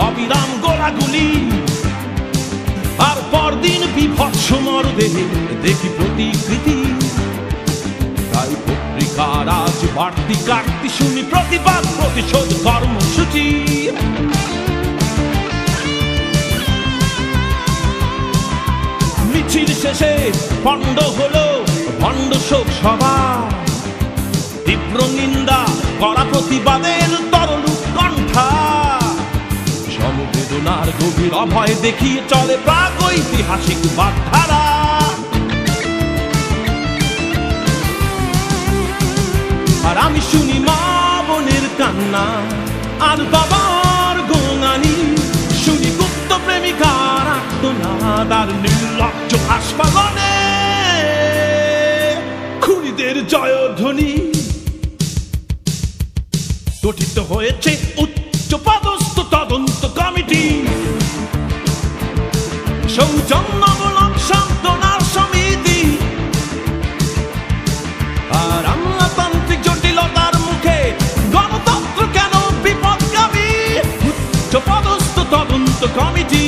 অবিরাম গোলাগুলি, আর পরদিন বিভৎস মরদেহে দেখি প্রতিকৃতি। তাই পত্রিকার আজ বাড়তি কাটতি শুনি প্রতিবাদ প্রতিশোধ কর্মসূচি। মিছিল শেষে পণ্ড হলো ভণ্ড শোক সভা, তীব্র নিন্দা করা প্রতিবাদের তরল উৎকণ্ঠা। সমবেদনার গভীর অভয় দেখিয়ে চলে প্রাগৈতিহাসিক বাগধারা। আর আমি শুনি মা বোনের কান্না আর বাবার গোঙানি, শুনি গুপ্ত প্রেমিকার আর্তনাদ আর নির্লজ্জ আস্ফালনে খুনিদের জয়ধ্বনি। গঠিত হয়েছে উচ্চপদস্থ তদন্ত কমিটি, সৌজন্যমূলক সান্ত্বনার সমিতি। আর আমলাতান্ত্রিক জটিলতার মুখে গণতন্ত্র কেন বিপদগামী? উচ্চপদস্থ তদন্ত কমিটি,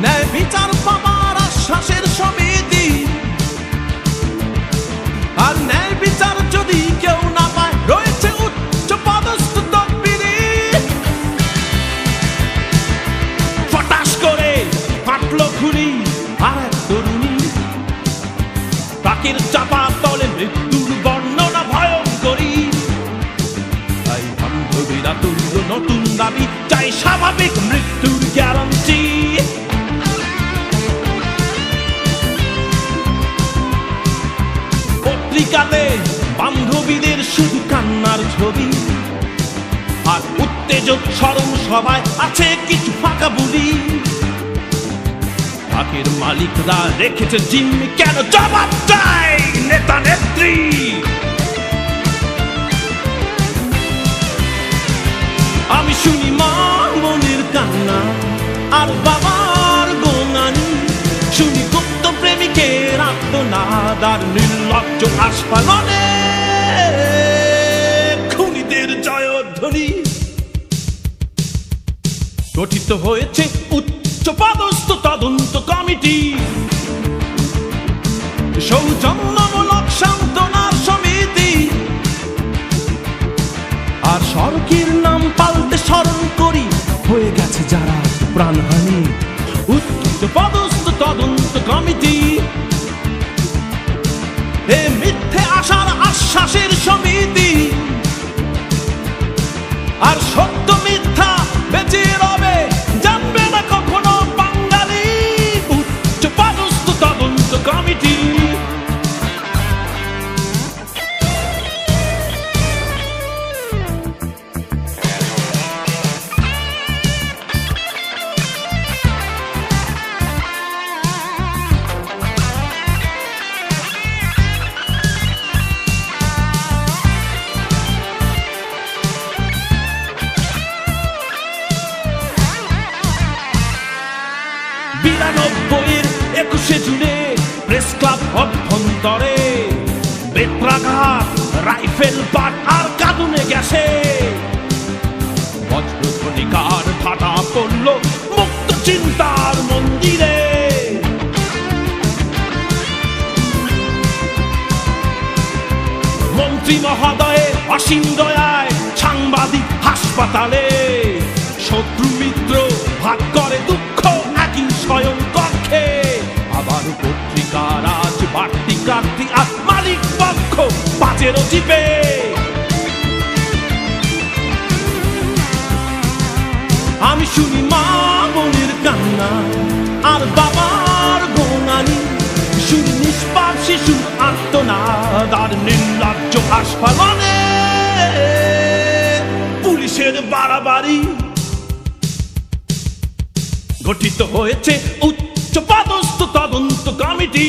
ন্যায় বিচার পাবার আশ্বাসের সমিতি। আর ন্যায় বিচার যদি কেউ না পায়, রয়েছে উচ্চপদস্থ তদবিরি। ফটাস করে ফাটলো খুনি আর এক তরুণী, তাকের চাপা তলে মৃত্যুর বর্ণনা ভয়ঙ্করী। তাই বান্ধবীরা তুলল নতুন দাবি, চাই স্বাভাবিক মৃত্যুর গ্যারান্টি। পত্রিকাতে বান্ধবীদের শুধু কান্নার ছবি, আর উত্তেজক স্মরণ সভায় আছে কিছু ফাঁকা বুলি। তাকের মালিকরা রেখেছে জিম্মি, কেন জবাব চাই নেতা নেত্রী। আমি শুনি মা বোনের কান্না আর বাবার গোঙানি, শুনি গুপ্ত প্রেমিকের আর্তনাদ আর নির্লজ্জ আস্ফালনে খুনিদের জয়ধ্বনি। গঠিত হয়েছে উচ্চপদস্থ তদন্ত কমিটি, সৌজন্যমূলক সান্ত্বনার সমিতি। আর সড়কের নাম পাল্টে স্মরণ করি হয়ে গেছে যারা প্রাণহানি। উচ্চপদস্থ তদন্ত কমিটি, এ মিথ্যে আশার আশ্বাসের সমিতি। আর সত্য মিথ্যা বেঁচে রবে, জানবে না কখনো বাঙালি। উচ্চপদস্থ তদন্ত কমিটি। বিরানব্বইয়ের 21শে জুনে প্রেস ক্লাব অভ্যন্তরে বেত্রাঘাত, রাইফেল পাট আর কাঁদুনে গেছে। বজ্রধ্বনিকার ফাটা পড়ল মুক্ত চিন্তার মন্দিরে। মন্ত্রী মহোদয়ে অসীম দয়ায় সাংবাদিক হাসপাতালে, শত্রু মিত্র ভাগ করে দুঃখ একই স্বয়ং কক্ষে। আবার পত্রিকার আজ বাড়তি কাটতি আর মালিক পক্ষ বাজেরও চিপে। আমি শুনি মা বোনের কান্না আর বাবার গোঙানি, শুনি নিষ্পাপ শিশুর আর্তনাদ আর নির্লজ্জ আস্ফালনে পুলিশের বাড়াবাড়ি। গঠিত হয়েছে উচ্চপদস্থ তদন্ত কমিটি,